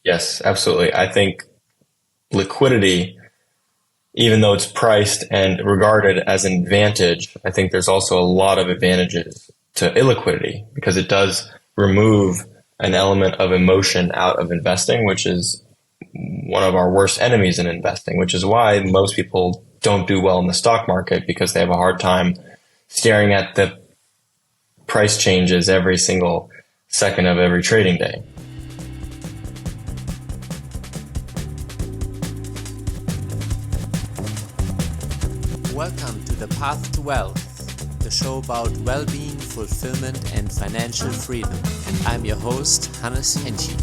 Yes, absolutely. I think liquidity, even though it's priced and regarded as an advantage, I think there's also a lot of advantages to illiquidity because it does remove an element of emotion out of investing, which is one of our worst enemies in investing, which is why most people don't do well in the stock market because they have a hard time staring at the price changes every single second of every trading day. Welcome to The Path to Wealth, the show about well-being, fulfillment, and financial freedom. I'm your host, Hannes Henschel.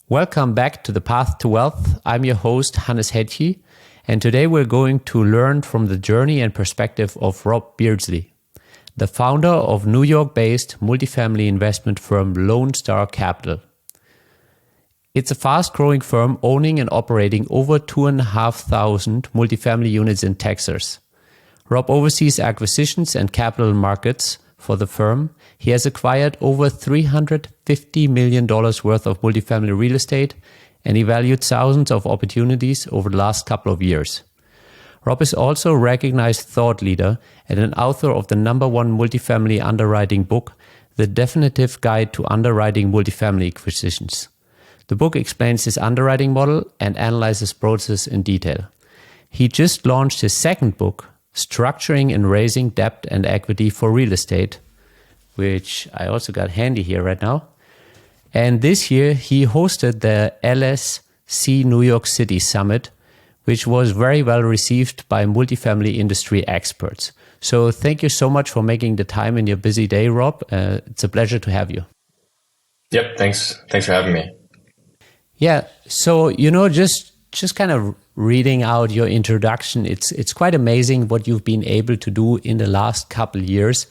Welcome back to The Path to Wealth. I'm your host, Hannes Henschel, and today we're going to learn from the journey and perspective of Rob Beardsley, the founder of New York-based multifamily investment firm Lone Star Capital. It's a fast-growing firm owning and operating over 2,500 multifamily units in Texas. Rob oversees acquisitions and capital markets for the firm. He has acquired over $350 million worth of multifamily real estate and evaluated thousands of opportunities over the last couple of years. Rob is also a recognized thought leader and an author of the #1 multifamily underwriting book, The Definitive Guide to Underwriting Multifamily Acquisitions. The book explains his underwriting model and analyzes process in detail. He just launched his second book, Structuring and Raising Debt and Equity for Real Estate, which I also got handy here right now. And this year he hosted the LSC New York City Summit, which was very well received by multifamily industry experts. So thank you so much for making the time in your busy day, Rob. It's a pleasure to have you. Yep, thanks for having me. Yeah, so just kind of reading out your introduction, it's quite amazing what you've been able to do in the last couple of years.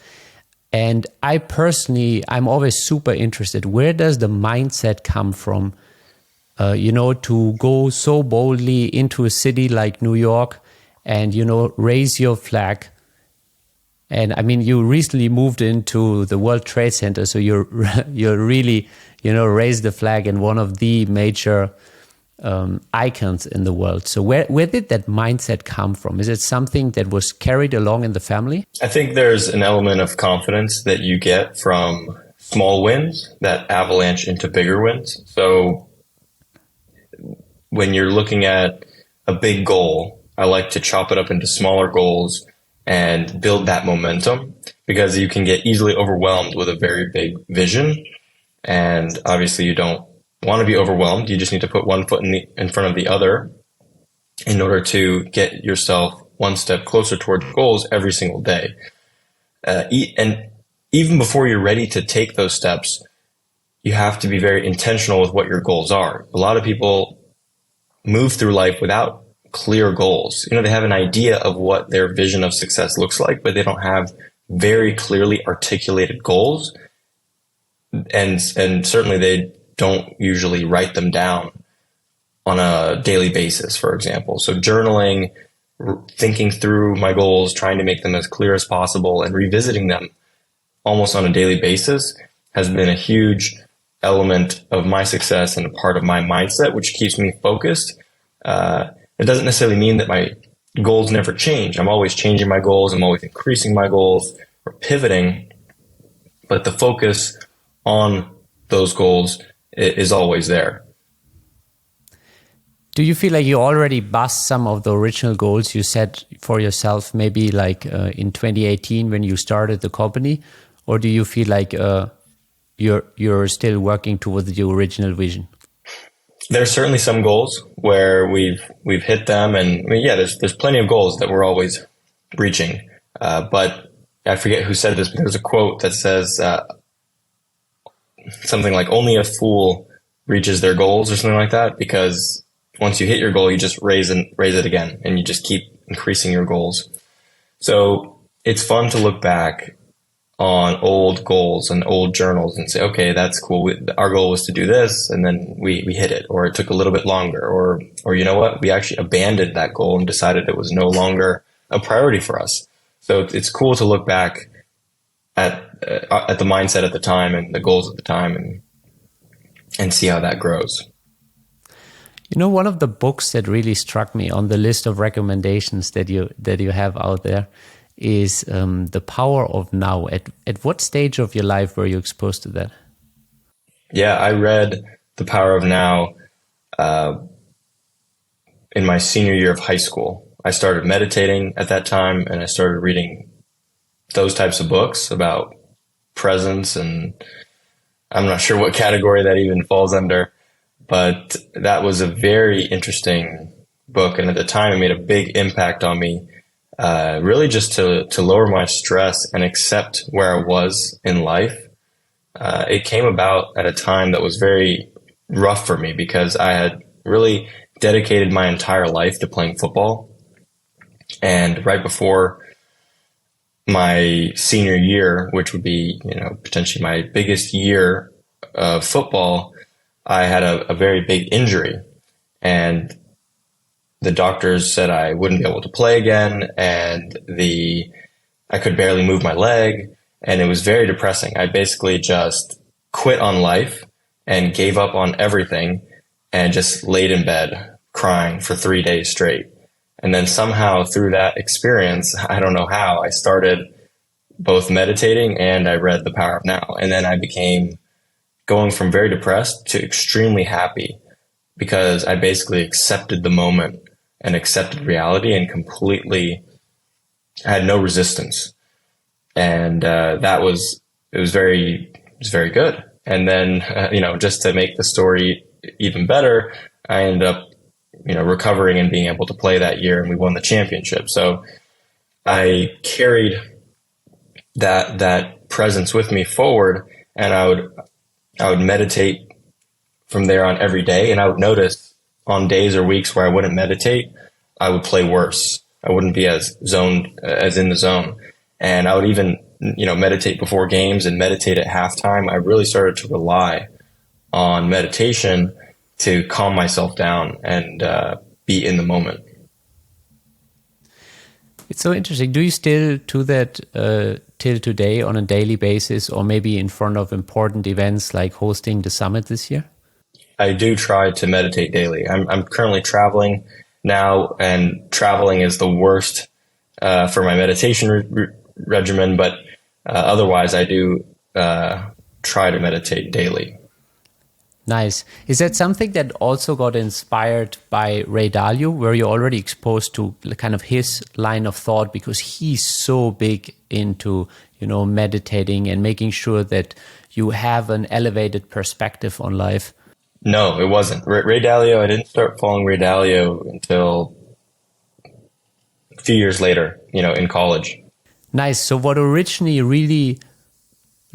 And I'm always super interested. Where does the mindset come from, to go so boldly into a city like New York and, raise your flag? And I mean, you recently moved into the World Trade Center, so you're really, raised the flag in one of the major icons in the world. So where did that mindset come from? Is it something that was carried along in the family? I think there's an element of confidence that you get from small wins that avalanche into bigger wins. So when you're looking at a big goal, I like to chop it up into smaller goals and build that momentum because you can get easily overwhelmed with a very big vision. And obviously you don't want to be overwhelmed. You just need to put one foot in front of the other in order to get yourself one step closer towards goals every single day. And even before you're ready to take those steps, you have to be very intentional with what your goals are. A lot of people move through life without clear goals. They have an idea of what their vision of success looks like, but they don't have very clearly articulated goals. And certainly they don't usually write them down on a daily basis, for example. So journaling, thinking through my goals, trying to make them as clear as possible and revisiting them almost on a daily basis has been a huge element of my success and a part of my mindset, which keeps me focused. It doesn't necessarily mean that my goals never change. I'm always changing my goals. I'm always increasing my goals or pivoting, but the focus on those goals is always there. Do you feel like you already bust some of the original goals you set for yourself, maybe like in 2018 when you started the company? Or do you feel like you're still working towards the original vision? There's certainly some goals where we've hit them, and there's plenty of goals that we're always reaching. But I forget who said this, but there's a quote that says something like only a fool reaches their goals or something like that, because once you hit your goal, you just raise it again, and you just keep increasing your goals. So it's fun to look back on old goals and old journals and say, okay, that's cool. Our goal was to do this, and then we hit it, or it took a little bit longer, or you know what, we actually abandoned that goal and decided it was no longer a priority for us. So it's cool to look back at the mindset at the time and the goals at the time and see how that grows. You know, one of the books that really struck me on the list of recommendations that you have out there is The Power of Now. At what stage of your life were you exposed to that? Yeah, I read The Power of Now in my senior year of high school. I started meditating at that time, and I started reading those types of books about presence, and I'm not sure what category that even falls under, but that was a very interesting book. And at the time, it made a big impact on me, really just to lower my stress and accept where I was in life. It came about at a time that was very rough for me because I had really dedicated my entire life to playing football. And right before my senior year, which would be, potentially my biggest year of football, I had a very big injury, and the doctors said I wouldn't be able to play again, and I could barely move my leg, and it was very depressing. I basically just quit on life and gave up on everything and just laid in bed crying for 3 days straight. And then somehow through that experience, I don't know how, I started both meditating and I read The Power of Now. And then I became going from very depressed to extremely happy because I basically accepted the moment and accepted reality and completely had no resistance. And it was very good. And then, just to make the story even better, I ended up, recovering and being able to play that year, and we won the championship. So I carried that presence with me forward, and I would meditate from there on every day. And I would notice on days or weeks where I wouldn't meditate, I would play worse. I wouldn't be as in the zone. And I would even, meditate before games and meditate at halftime. I really started to rely on meditation to calm myself down and be in the moment. It's so interesting. Do you still do that till today on a daily basis, or maybe in front of important events like hosting the summit this year? I do try to meditate daily. I'm currently traveling now, and traveling is the worst for my meditation regimen, but otherwise I do try to meditate daily. Nice. Is that something that also got inspired by Ray Dalio? Were you already exposed to kind of his line of thought, because he's so big into, meditating and making sure that you have an elevated perspective on life? No, it wasn't. Ray Dalio, I didn't start following Ray Dalio until a few years later, in college. Nice. So what originally really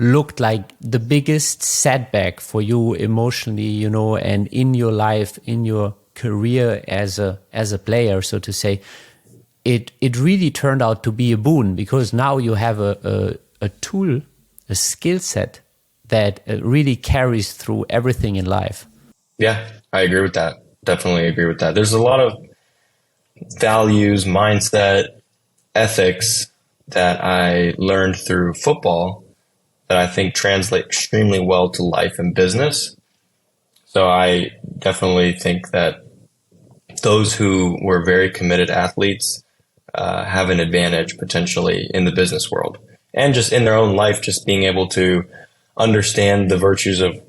looked like the biggest setback for you emotionally, and in your life, in your career as a player, so to say, it really turned out to be a boon, because now you have a tool, a skill set that really carries through everything in life. Yeah, I agree with that. Definitely agree with that. There's a lot of values, mindset, ethics that I learned through football that I think translate extremely well to life and business. So I definitely think that those who were very committed athletes have an advantage potentially in the business world, and just in their own life, just being able to understand the virtues of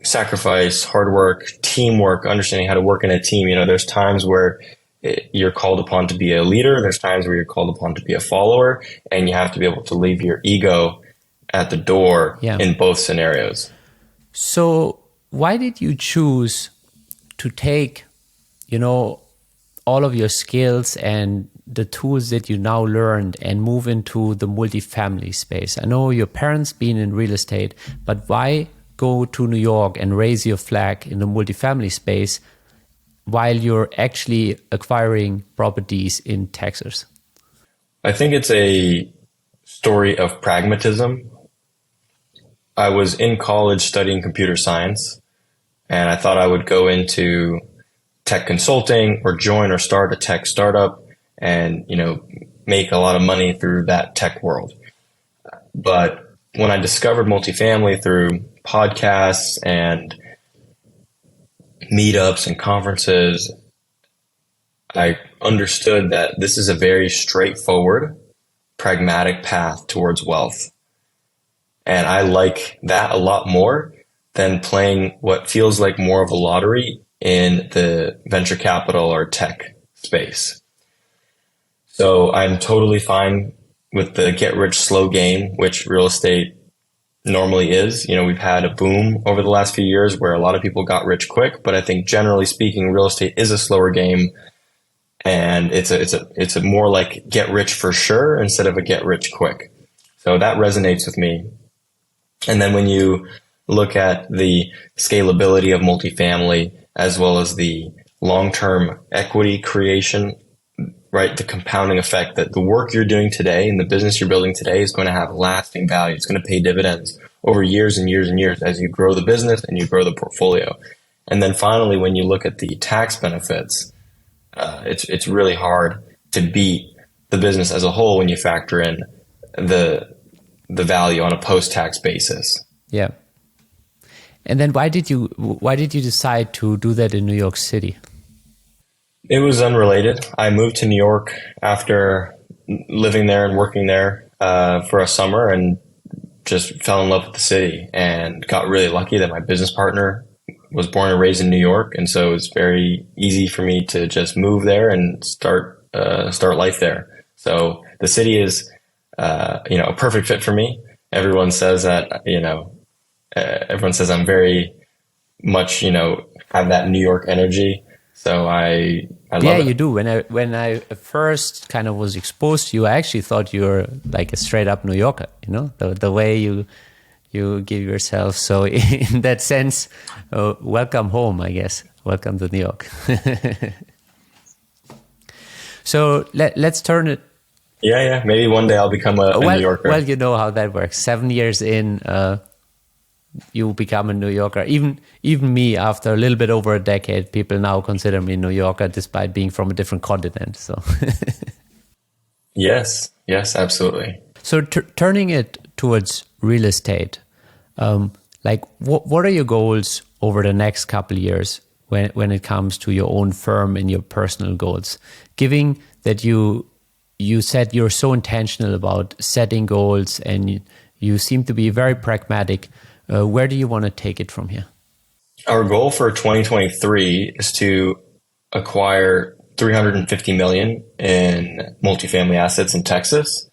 sacrifice, hard work, teamwork, understanding how to work in a team. There's times where you're called upon to be a leader. There's times where you're called upon to be a follower, and you have to be able to leave your ego at the door in both scenarios. So why did you choose to take, all of your skills and the tools that you now learned and move into the multifamily space? I know your parents been in real estate, but why go to New York and raise your flag in the multifamily space while you're actually acquiring properties in Texas? I think it's a story of pragmatism. I was in college studying computer science, and I thought I would go into tech consulting or join or start a tech startup and, make a lot of money through that tech world. But when I discovered multifamily through podcasts and meetups and conferences, I understood that this is a very straightforward, pragmatic path towards wealth. And I like that a lot more than playing what feels like more of a lottery in the venture capital or tech space. So I'm totally fine with the get rich slow game, which real estate normally is. You know, we've had a boom over the last few years where a lot of people got rich quick, but I think generally speaking, real estate is a slower game, and it's a more like get rich for sure instead of a get rich quick. So that resonates with me. And then when you look at the scalability of multifamily as well as the long-term equity creation, right? The compounding effect that the work you're doing today and the business you're building today is going to have lasting value. It's going to pay dividends over years and years and years as you grow the business and you grow the portfolio. And then finally, when you look at the tax benefits, it's really hard to beat the business as a whole when you factor in the value on a post-tax basis. Yeah. And then why did you decide to do that in New York City? It was unrelated. I moved to New York after living there and working there for a summer, and just fell in love with the city, and got really lucky that my business partner was born and raised in New York. And so it's very easy for me to just move there and start life there. So the city is, a perfect fit for me. Everyone says that, everyone says I'm very much, have that New York energy. So I love it. You do. When I first kind of was exposed to you, I actually thought you were like a straight up New Yorker, the way you give yourself. So in that sense, welcome home, I guess. Welcome to New York. So let's turn it. Yeah. Maybe one day I'll become a New Yorker. Well, you know how that works. 7 years in, you become a New Yorker. Even me, after a little bit over a decade, people now consider me a New Yorker despite being from a different continent. So Yes, absolutely. So turning it towards real estate, what are your goals over the next couple of years when it comes to your own firm and your personal goals? Given that you said you're so intentional about setting goals and you seem to be very pragmatic, where do you want to take it from here? Our goal for 2023 is to acquire $350 million in multifamily assets in Texas.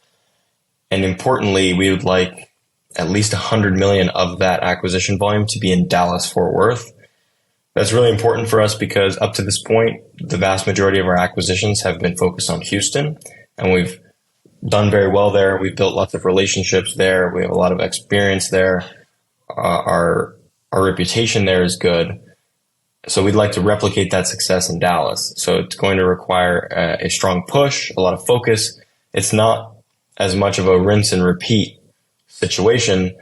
And importantly, we would like at least $100 million of that acquisition volume to be in Dallas-Fort Worth. That's really important for us because up to this point, the vast majority of our acquisitions have been focused on Houston, and we've done very well there. We've built lots of relationships there. We have a lot of experience there. Our reputation there is good. So we'd like to replicate that success in Dallas. So it's going to require a strong push, a lot of focus. It's not as much of a rinse and repeat situation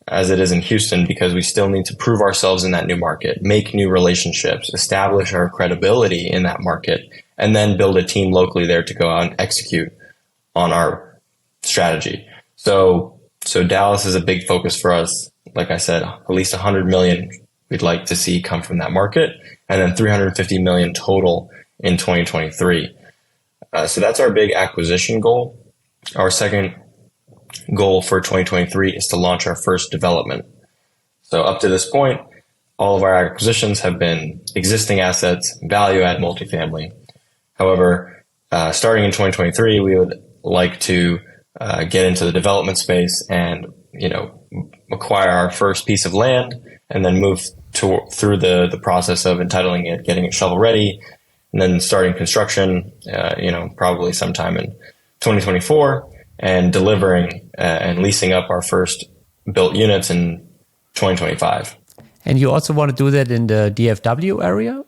as it is in Houston, because we still need to prove ourselves in that new market, make new relationships, establish our credibility in that market, and then build a team locally there to go out and execute on our strategy. So Dallas is a big focus for us. Like I said, at least 100 million we'd like to see come from that market, and then 350 million total in 2023. So that's our big acquisition goal. Our second goal for 2023 is to launch our first development. So up to this point, all of our acquisitions have been existing assets, value add multifamily. However, starting in 2023, we would like to get into the development space and, acquire our first piece of land and then move through the process of entitling it, getting it shovel ready, and then starting construction, probably sometime in 2024, and delivering and leasing up our first built units in 2025. And you also want to do that in the DFW area?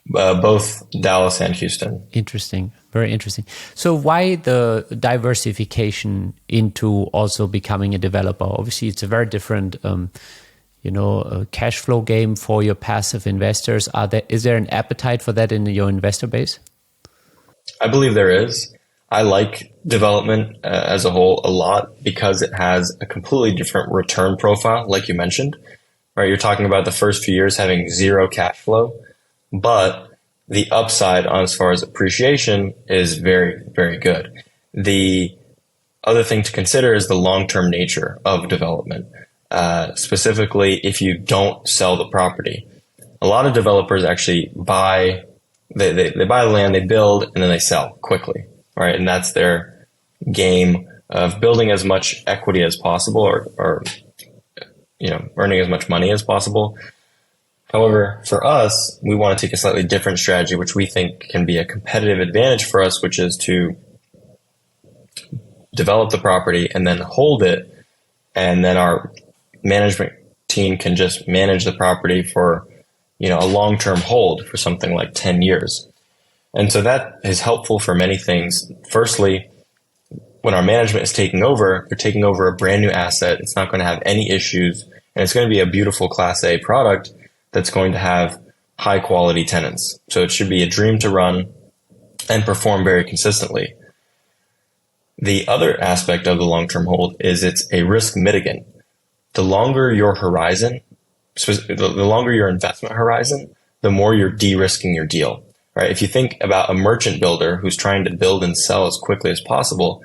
Both Dallas and Houston. Interesting. Very interesting. So why the diversification into also becoming a developer? Obviously, it's a very different, cash flow game for your passive investors. Is there an appetite for that in your investor base? I believe there is. I like development as a whole a lot because it has a completely different return profile, like you mentioned, right? You're talking about the first few years having zero cash flow, but the upside on as far as appreciation is very, very good. The other thing to consider is the long-term nature of development. Specifically, if you don't sell the property, a lot of developers actually buy they buy the land, they build, and then they sell quickly, right? And that's their game of building as much equity as possible, or earning as much money as possible. However, for us, we want to take a slightly different strategy, which we think can be a competitive advantage for us, which is to develop the property and then hold it, and then our management team can just manage the property for a long-term hold for something like 10 years. And so that is helpful for many things. Firstly, when our management is taking over, they're taking over a brand new asset. It's not going to have any issues, and it's going to be a beautiful Class A product that's going to have high quality tenants. So it should be a dream to run and perform very consistently. The other aspect of the long-term hold is it's a risk mitigant. The longer your horizon, the longer your investment horizon, the more you're de-risking your deal, right? If you think about a merchant builder who's trying to build and sell as quickly as possible,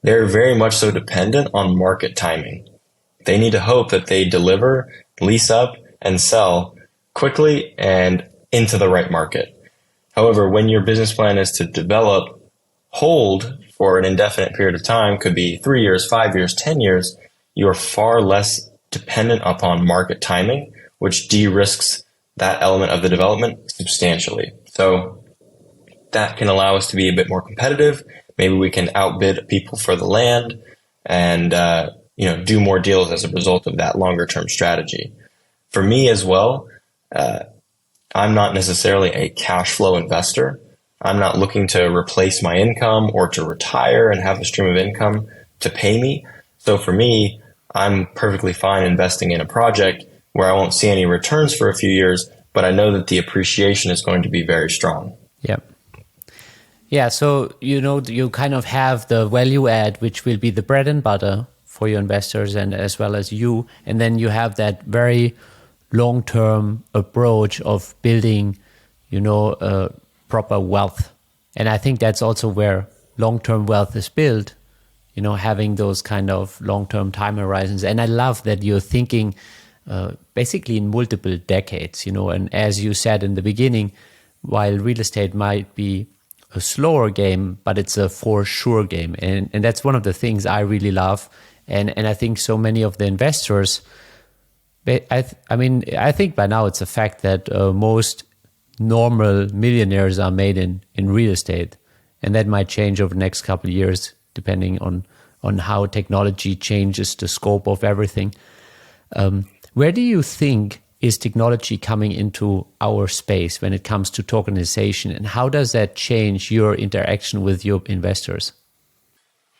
they're very much so dependent on market timing. They need to hope that they deliver, lease up, and sell quickly and into the right market. However, when your business plan is to develop, hold for an indefinite period of time, could be 3 years, 5 years, 10 years, you're far less dependent upon market timing, which de-risks that element of the development substantially. So that can allow us to be a bit more competitive. Maybe we can outbid people for the land and do more deals as a result of that longer term strategy. For me as well, I'm not necessarily a cash flow investor. I'm not looking to replace my income or to retire and have a stream of income to pay me. So for me, I'm perfectly fine investing in a project where I won't see any returns for a few years, but I know that the appreciation is going to be very strong. Yeah. Yeah. So, you kind of have the value add, which will be the bread and butter for your investors and as well as you. And then you have that very long-term approach of building, proper wealth. And I think that's also where long-term wealth is built, having those kind of long-term time horizons. And I love that you're thinking basically in multiple decades, and as you said in the beginning, while real estate might be a slower game, but it's a for sure game. And that's one of the things I really love. And I think so many of the investors, I think by now it's a fact that most normal millionaires are made in real estate. And that might change over the next couple of years, depending on how technology changes the scope of everything. Where do you think is technology coming into our space when it comes to tokenization, and how does that change your interaction with your investors?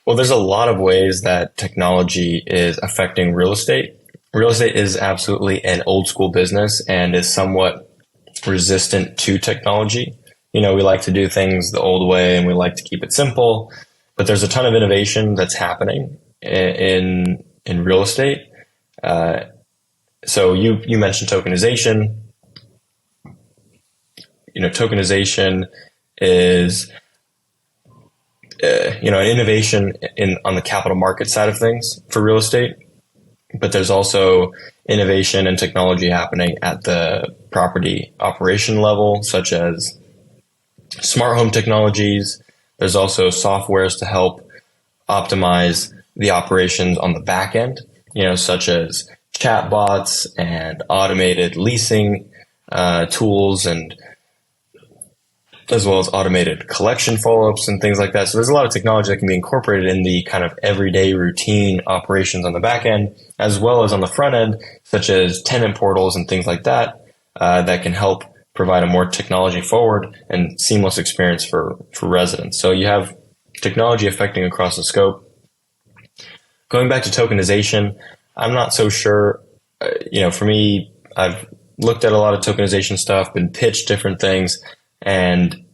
Well, there's a lot of ways that technology is affecting real estate. Real estate is absolutely an old school business and is somewhat resistant to technology. We like to do things the old way and we like to keep it simple, but there's a ton of innovation that's happening in real estate. So you mentioned tokenization. Tokenization is an innovation on the capital market side of things for real estate, but there's also innovation and technology happening at the property operation level, such as smart home technologies. There's also softwares to help optimize the operations on the back end, such as chatbots and automated leasing tools, and as well as automated collection follow-ups and things like that. So there's a lot of technology that can be incorporated in the kind of everyday routine operations on the back end, as well as on the front end, such as tenant portals and things like that, that can help provide a more technology forward and seamless experience for residents. So you have technology affecting across the scope. Going back to tokenization, I'm not so sure. For me, I've looked at a lot of tokenization stuff, been pitched different things, and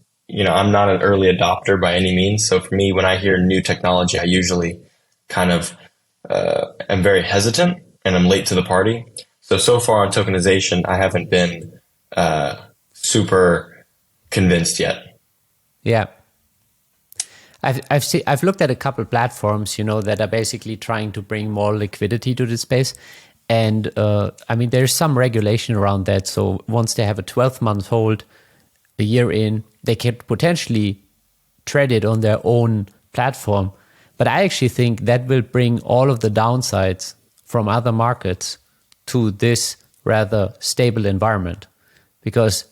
I'm not an early adopter by any means. So for me, when I hear new technology, I usually kind of am very hesitant and I'm late to the party. So far on tokenization, I haven't been super convinced yet. Yeah. I've looked at a couple of platforms, that are basically trying to bring more liquidity to the space. And there's some regulation around that. So once they have a 12-month hold, a year in, they could potentially trade it on their own platform. But I actually think that will bring all of the downsides from other markets to this rather stable environment. Because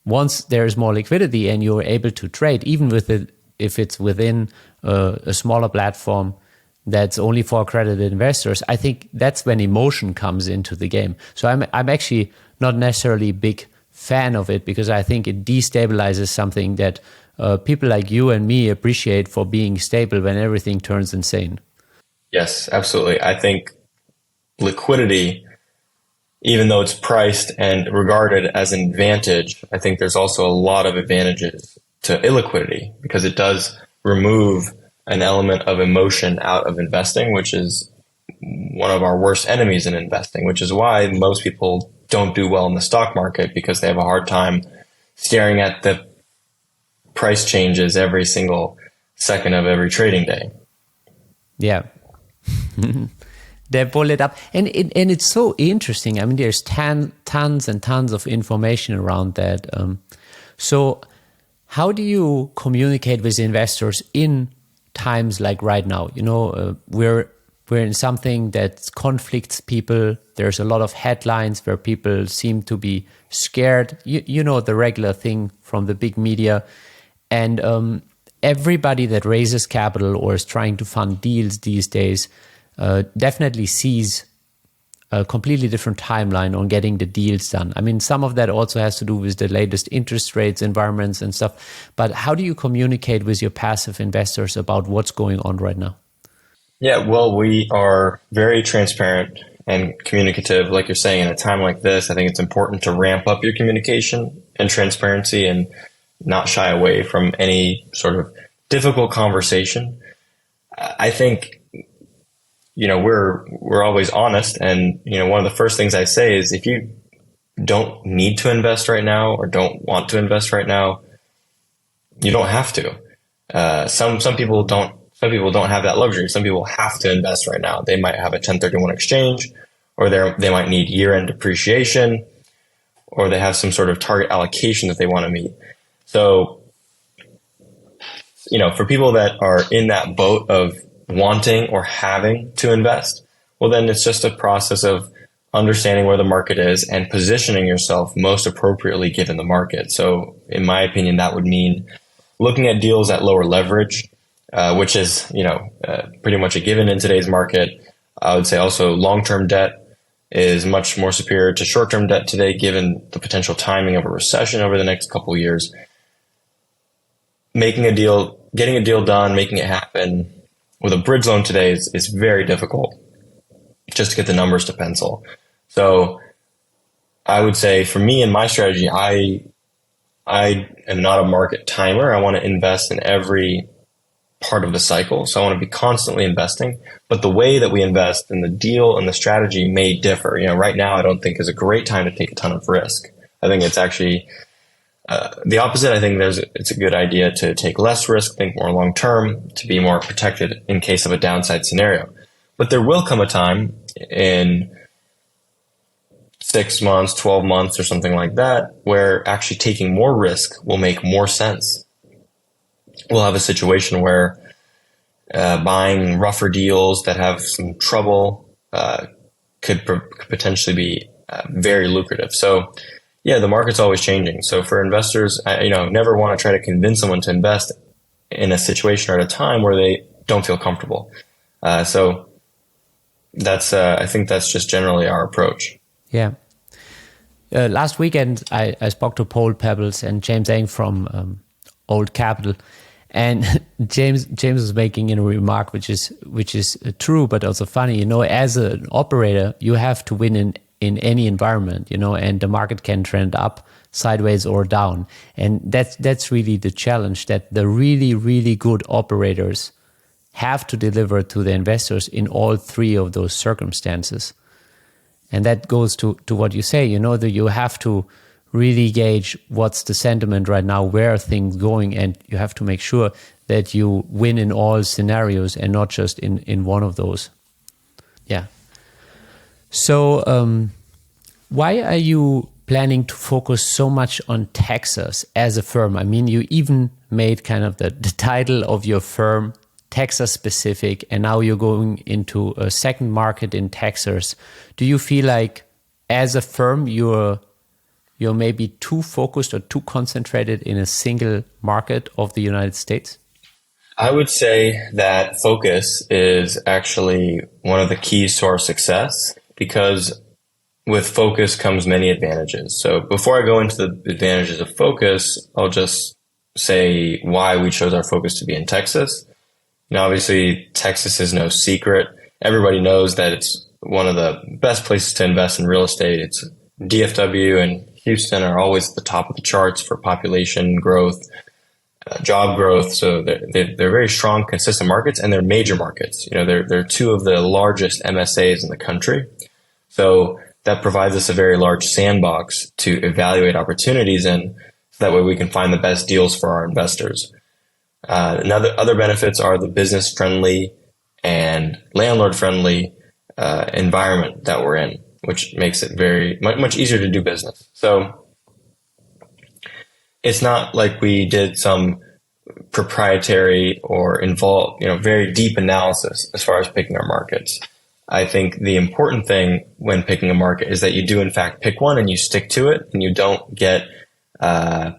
once there's more liquidity and you're able to trade, even with it, if it's within a smaller platform that's only for accredited investors, I think that's when emotion comes into the game. So I'm actually not necessarily a big fan of it, because I think it destabilizes something that people like you and me appreciate for being stable when everything turns insane. Yes, absolutely. I think liquidity, even though it's priced and regarded as an advantage, I think there's also a lot of advantages to illiquidity, because it does remove an element of emotion out of investing, which is one of our worst enemies in investing, which is why most people don't do well in the stock market, because they have a hard time staring at the price changes every single second of every trading day. Yeah. They pull it up. And it's so interesting. I mean, there's tons and tons of information around that. So how do you communicate with investors in times like right now? We're in something that conflicts people. There's a lot of headlines where people seem to be scared. The regular thing from the big media. And everybody that raises capital or is trying to fund deals these days definitely sees a completely different timeline on getting the deals done. I mean, some of that also has to do with the latest interest rates, environments and stuff. But how do you communicate with your passive investors about what's going on right now? Yeah, well, we are very transparent and communicative. Like you're saying, in a time like this, I think it's important to ramp up your communication and transparency and not shy away from any sort of difficult conversation. I think, we're always honest. And, one of the first things I say is, if you don't need to invest right now or don't want to invest right now, you don't have to. Some people don't have that luxury. Some people have to invest right now. They might have a 1031 exchange, or they might need year-end depreciation, or they have some sort of target allocation that they want to meet. So, for people that are in that boat of wanting or having to invest, well, then it's just a process of understanding where the market is and positioning yourself most appropriately given the market. So in my opinion, that would mean looking at deals at lower leverage, which is, pretty much a given in today's market. I would say also long-term debt is much more superior to short-term debt today, given the potential timing of a recession over the next couple of years. Making a deal, getting a deal done, making it happen with a bridge loan today is very difficult just to get the numbers to pencil. So I would say for me and my strategy, I am not a market timer. I want to invest in every part of the cycle. So I want to be constantly investing, but the way that we invest in the deal and the strategy may differ. Right now I don't think is a great time to take a ton of risk. I think it's actually the opposite. I think it's a good idea to take less risk, think more long term, to be more protected in case of a downside scenario. But there will come a time in 6 months, 12 months or something like that, where actually taking more risk will make more sense. We'll have a situation where buying rougher deals that have some trouble could potentially be very lucrative. So yeah, the market's always changing. So for investors, never want to try to convince someone to invest in a situation or at a time where they don't feel comfortable. So that's I think that's just generally our approach. Yeah. Last weekend, I spoke to Paul Pebbles and James Eng from Old Capital, and James was making a remark which is true but also funny. As an operator, you have to win in any environment. And the market can trend up sideways or down. And that's really the challenge, that the really, really good operators have to deliver to the investors in all three of those circumstances. And that goes to what you say, that you have to really gauge what's the sentiment right now, where are things going, and you have to make sure that you win in all scenarios and not just in one of those. Yeah. So why are you planning to focus so much on Texas as a firm? I mean, you even made kind of the title of your firm Texas specific, and now you're going into a second market in Texas. Do you feel like as a firm you're maybe too focused or too concentrated in a single market of the United States? I would say that focus is actually one of the keys to our success, because with focus comes many advantages. So before I go into the advantages of focus, I'll just say why we chose our focus to be in Texas. Now, obviously, Texas is no secret. Everybody knows that it's one of the best places to invest in real estate. It's DFW and Houston are always at the top of the charts for population growth, job growth. So they're very strong, consistent markets, and they're major markets. They're two of the largest MSAs in the country. So that provides us a very large sandbox to evaluate opportunities in, so that way we can find the best deals for our investors. Other benefits are the business friendly and landlord friendly environment that we're in, which makes it very much easier to do business. So it's not like we did some proprietary or involved, very deep analysis as far as picking our markets. I think the important thing when picking a market is that you do in fact pick one and you stick to it, and you don't get ADD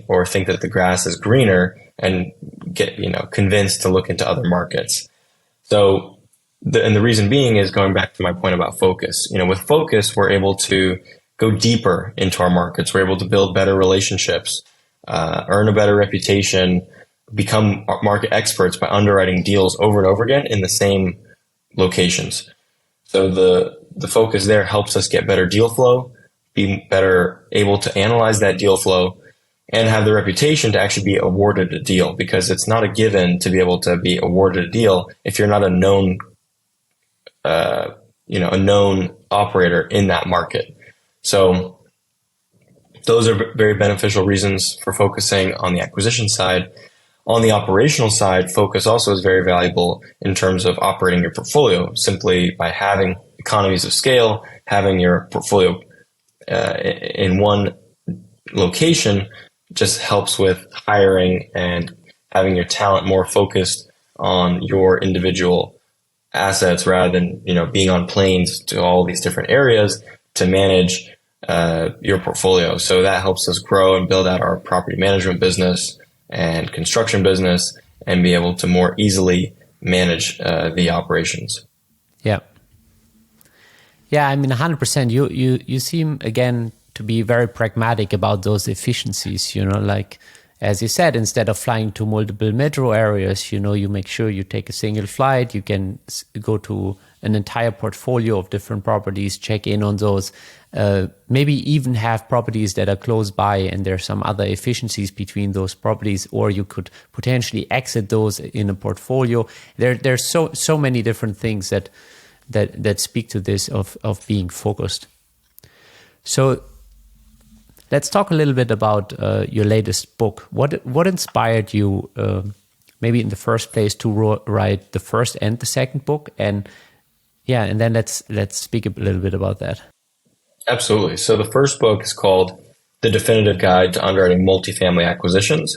or think that the grass is greener and get convinced to look into other markets. So the reason being is going back to my point about focus. With focus, we're able to go deeper into our markets. We're able to build better relationships, earn a better reputation, become market experts by underwriting deals over and over again in the same locations. So the focus there helps us get better deal flow, be better able to analyze that deal flow, and have the reputation to actually be awarded a deal, because it's not a given to be able to be awarded a deal if you're not a known operator in that market. So those are very beneficial reasons for focusing on the acquisition side. On the operational side, focus also is very valuable in terms of operating your portfolio, simply by having economies of scale, having your portfolio in one location just helps with hiring and having your talent more focused on your individual assets rather than, being on planes to all these different areas to manage your portfolio. So that helps us grow and build out our property management business and construction business and be able to more easily manage the operations. Yeah. Yeah, I mean, 100%. You seem, again, to be very pragmatic about those efficiencies, like, as you said, instead of flying to multiple metro areas, you make sure you take a single flight, you can go to an entire portfolio of different properties, check in on those, maybe even have properties that are close by and there's some other efficiencies between those properties, or you could potentially exit those in a portfolio. There's so many different things that speak to this of being focused. So let's talk a little bit about your latest book. What inspired you, maybe in the first place, to write the first and the second book? And then let's speak a little bit about that. Absolutely. So the first book is called The Definitive Guide to Underwriting Multifamily Acquisitions.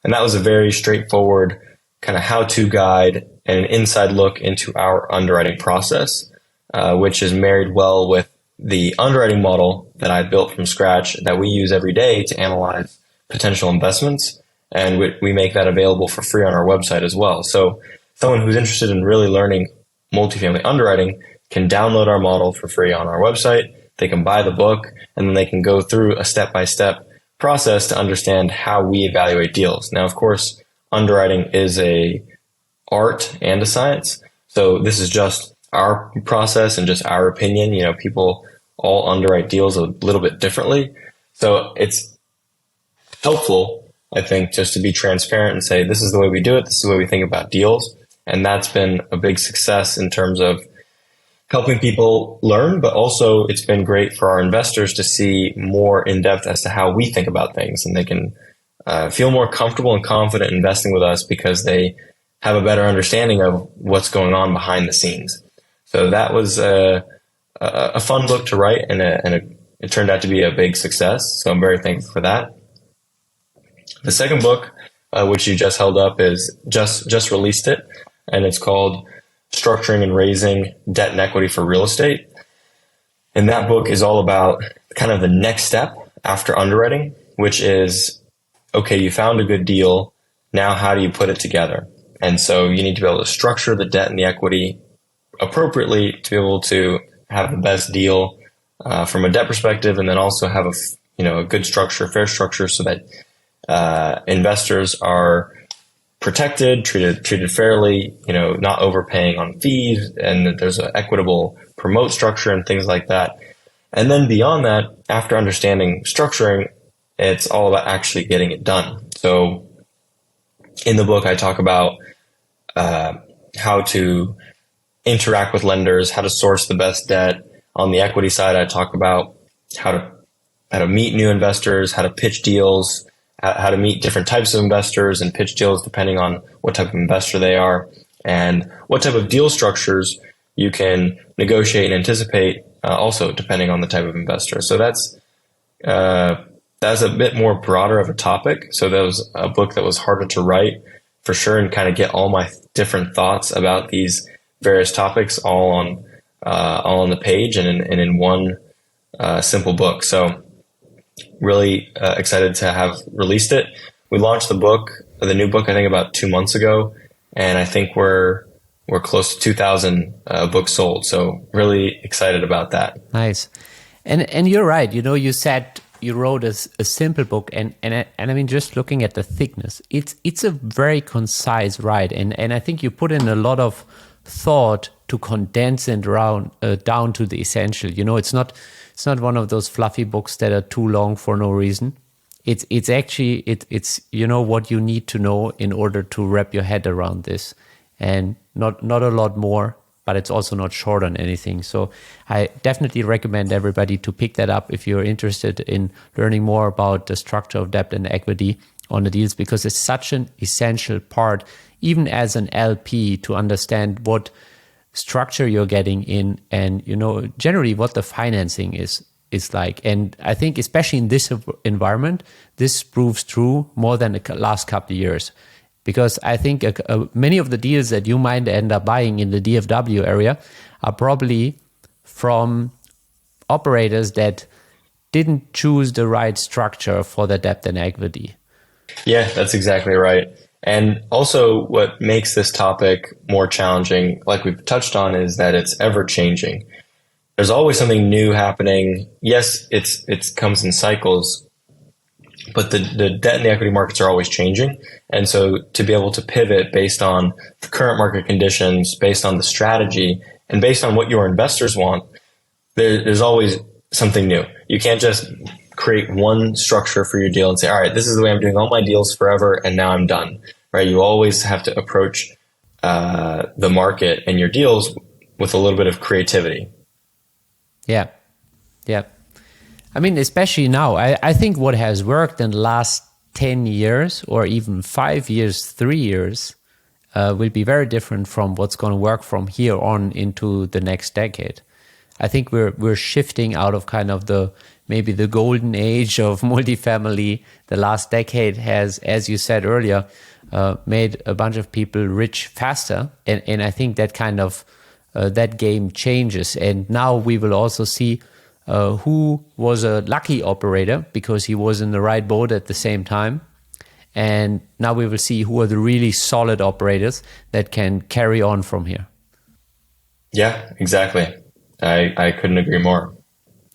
And that was a very straightforward kind of how-to guide and an inside look into our underwriting process, which is married well with the underwriting model that I built from scratch that we use every day to analyze potential investments. And we make that available for free on our website as well. So someone who's interested in really learning multifamily underwriting can download our model for free on our website. They can buy the book, and then they can go through a step-by-step process to understand how we evaluate deals. Now, of course, underwriting is a art and a science. So this is just our process and just our opinion. People all underwrite deals a little bit differently. So it's helpful, I think, just to be transparent and say, this is the way we do it. This is the way we think about deals. And that's been a big success in terms of helping people learn, but also it's been great for our investors to see more in depth as to how we think about things, and they can feel more comfortable and confident investing with us because they have a better understanding of what's going on behind the scenes. So that was a fun book to write, and it turned out to be a big success. So I'm very thankful for that. The second book, which you just held up, is just released it, and it's called Structuring and Raising Debt and Equity for Real Estate. And that book is all about kind of the next step after underwriting, which is, okay, you found a good deal. Now, how do you put it together? And so you need to be able to structure the debt and the equity appropriately to be able to have the best deal from a debt perspective, and then also have a good structure, fair structure, so that investors are protected, treated fairly, not overpaying on fees, and that there's an equitable promote structure and things like that. And then beyond that, after understanding structuring, it's all about actually getting it done. So in the book, I talk about how to interact with lenders, how to source the best debt. On the equity side, I talk about how to meet new investors, how to pitch deals, how to meet different types of investors and pitch deals depending on what type of investor they are, and what type of deal structures you can negotiate and anticipate, also depending on the type of investor. So that's a bit more broader of a topic. So that was a book that was harder to write for sure, and kind of get all my different thoughts about these various topics all on the page and in one simple book. So really excited to have released it. We launched the new book, I think about 2 months ago, and I think we're close to 2,000 books sold. So really excited about that. Nice. And you're right. You said you wrote a simple book, and I mean, just looking at the thickness, it's a very concise write, and I think you put in a lot of thought to condense it down to the essential. It's not one of those fluffy books that are too long for no reason. It's actually what you need to know in order to wrap your head around this, and not a lot more, but it's also not short on anything. So I definitely recommend everybody to pick that up if you're interested in learning more about the structure of debt and equity on the deals, because it's such an essential part, even as an LP, to understand what structure you're getting in, and generally what the financing is like. And I think especially in this environment, this proves true more than the last couple of years, because I think many of the deals that you might end up buying in the DFW area are probably from operators that didn't choose the right structure for the debt and equity. Yeah, that's exactly right. And also what makes this topic more challenging, like we've touched on, is that it's ever changing. There's always something new happening. Yes, it comes in cycles, but the debt and the equity markets are always changing. And so to be able to pivot based on the current market conditions, based on the strategy, and based on what your investors want, there's always something new. You can't just create one structure for your deal and say, all right, this is the way I'm doing all my deals forever, and now I'm done, right? You always have to approach the market and your deals with a little bit of creativity. Yeah. I mean, especially now, I think what has worked in the last 10 years or even 5 years, 3 years, will be very different from what's going to work from here on into the next decade. I think we're shifting out of kind of maybe the golden age of multifamily. The last decade has, as you said earlier, made a bunch of people rich faster. And I think that kind of, that game changes. And now we will also see who was a lucky operator because he was in the right boat at the same time. And now we will see who are the really solid operators that can carry on from here. Yeah, exactly. I couldn't agree more.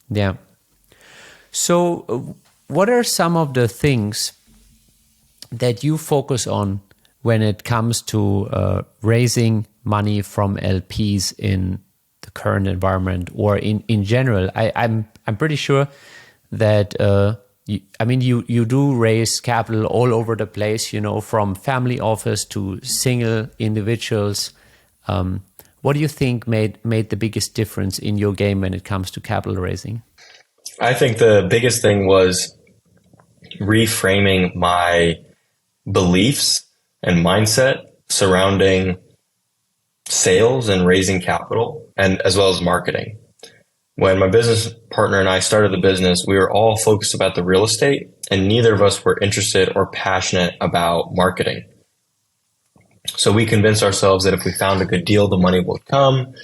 Yeah. So what are some of the things that you focus on when it comes to raising money from LPs in the current environment or in general? I'm pretty sure that you do raise capital all over the place, from family office to single individuals. What do you think made the biggest difference in your game when it comes to capital raising? I think the biggest thing was reframing my beliefs and mindset surrounding sales and raising capital, and as well as marketing. When my business partner and I started the business, we were all focused about the real estate, and neither of us were interested or passionate about marketing. So we convinced ourselves that if we found a good deal, the money would come.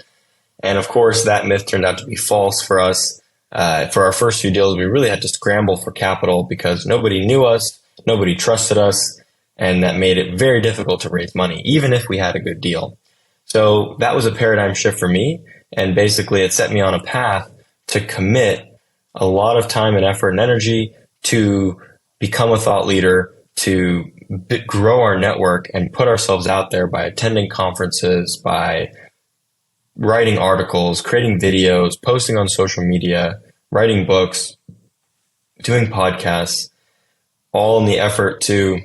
And of course, that myth turned out to be false for us. For our first few deals, we really had to scramble for capital because nobody knew us, nobody trusted us, and that made it very difficult to raise money, even if we had a good deal. So that was a paradigm shift for me. And basically, it set me on a path to commit a lot of time and effort and energy to become a thought leader, to grow our network and put ourselves out there by attending conferences, by writing articles, creating videos, posting on social media, writing books, doing podcasts, all in the effort to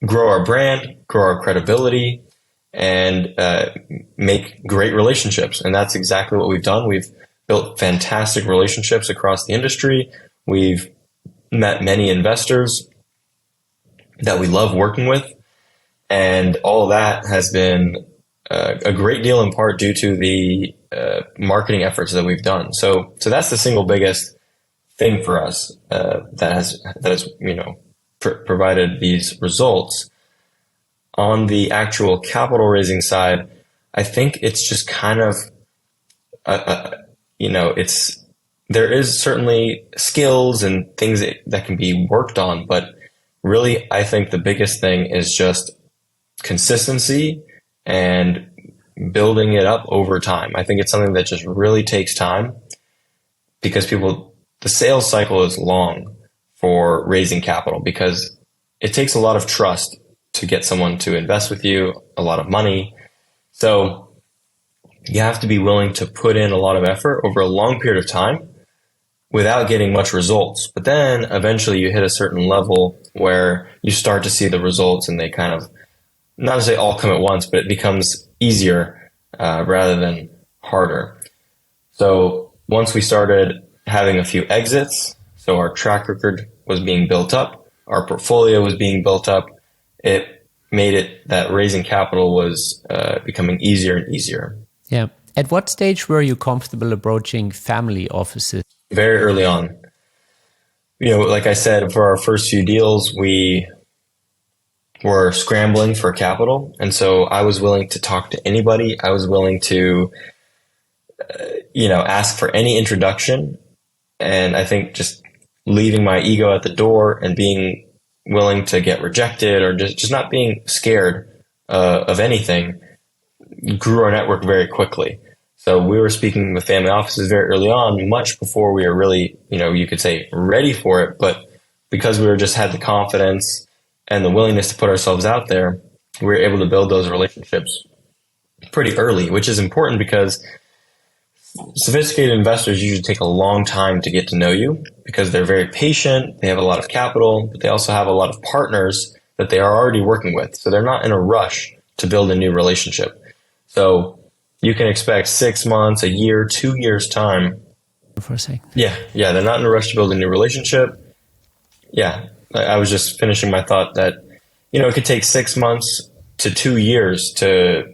grow our brand, grow our credibility, and make great relationships. And that's exactly what we've done. We've built fantastic relationships across the industry. We've met many investors that we love working with. And all of that has been a great deal in part due to the marketing efforts that we've done. So that's the single biggest thing for us that has provided these results. On the actual capital raising side, I think it's just kind of there is certainly skills and things that can be worked on, but really I think the biggest thing is just consistency and building it up over time. I think it's something that just really takes time because the sales cycle is long for raising capital because it takes a lot of trust to get someone to invest with you, a lot of money. So you have to be willing to put in a lot of effort over a long period of time without getting much results. But then eventually you hit a certain level where you start to see the results and they kind of, not to say all come at once, but it becomes easier rather than harder. So once we started having a few exits, so our track record was being built up, our portfolio was being built up, it made it that raising capital was becoming easier and easier. Yeah. At what stage were you comfortable approaching family offices? Very early on. Like I said, for our first few deals, we were scrambling for capital. And so I was willing to talk to anybody. I was willing to, ask for any introduction. And I think just leaving my ego at the door and being willing to get rejected or just not being scared of anything grew our network very quickly. So we were speaking with family offices very early on, much before we were really, you could say ready for it. But because we just had the confidence and the willingness to put ourselves out there, we were able to build those relationships pretty early, which is important because sophisticated investors usually take a long time to get to know you because they're very patient. They have a lot of capital, but they also have a lot of partners that they are already working with. So they're not in a rush to build a new relationship. So you can expect 6 months, a year, 2 years time. For a second. Yeah. They're not in a rush to build a new relationship. Yeah. I was just finishing my thought that, it could take 6 months to 2 years to,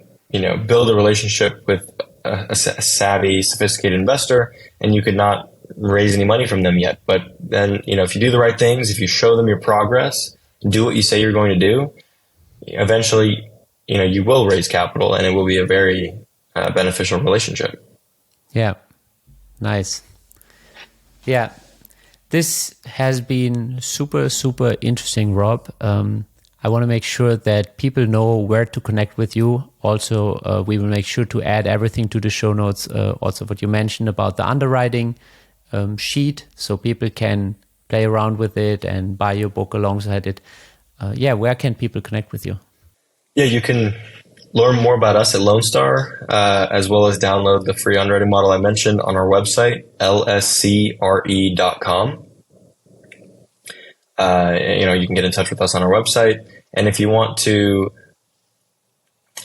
build a relationship with a savvy, sophisticated investor, and you could not raise any money from them yet. But then, if you do the right things, if you show them your progress, do what you say you're going to do, eventually, you will raise capital and it will be a very beneficial relationship. Yeah. Nice. Yeah. This has been super, super interesting, Rob. I want to make sure that people know where to connect with you. Also, we will make sure to add everything to the show notes. Also, what you mentioned about the underwriting sheet, so people can play around with it and buy your book alongside it. Where can people connect with you? Yeah, you can learn more about us at Lone Star, as well as download the free underwriting model I mentioned on our website, lscre.com. You can get in touch with us on our website. And if you want to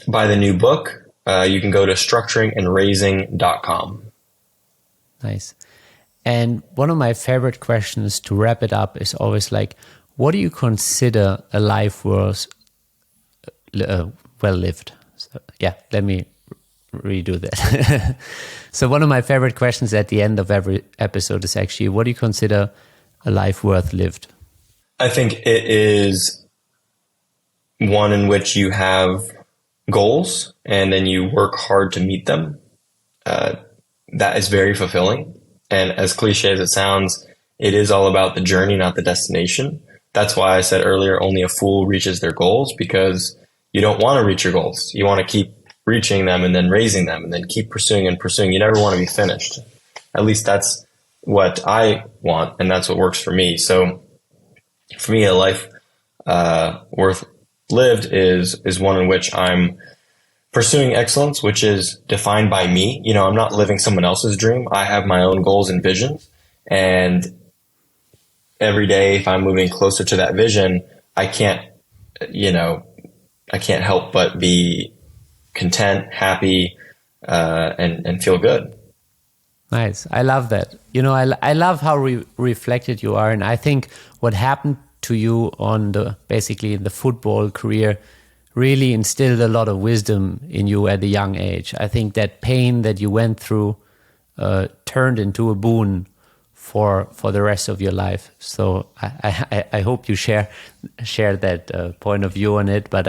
buy the new book, you can go to structuringandraising.com. Nice. And one of my favorite questions to wrap it up is always like, what do you consider a life well lived? So, let me redo that. So one of my favorite questions at the end of every episode is actually, what do you consider a life worth lived? I think it is one in which you have goals and then you work hard to meet them. That is very fulfilling. And as cliche as it sounds, it is all about the journey, not the destination. That's why I said earlier, only a fool reaches their goals, because you don't want to reach your goals. You want to keep reaching them and then raising them and then keep pursuing and pursuing. You never want to be finished. At least that's what I want, and that's what works for me. So for me, a life worth lived is one in which I'm pursuing excellence, which is defined by me. I'm not living someone else's dream. I have my own goals and visions. And every day, if I'm moving closer to that vision, I can't help but be content, happy, and feel good. Nice. I love that. I love how reflected you are. And I think what happened to you basically in the football career really instilled a lot of wisdom in you at a young age. I think that pain that you went through turned into a boon for the rest of your life. So I hope you share that point of view on it. But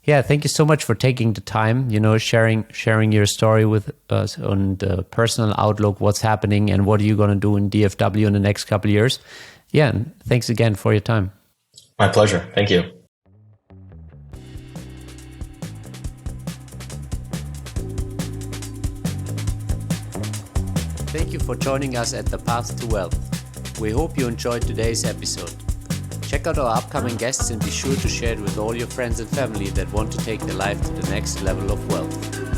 thank you so much for taking the time, sharing your story with us on the personal outlook, what's happening and what are you going to do in DFW in the next couple of years. Yeah, and thanks again for your time. My pleasure. Thank you. Thank you for joining us at The Path to Wealth. We hope you enjoyed today's episode. Check out our upcoming guests and be sure to share it with all your friends and family that want to take their life to the next level of wealth.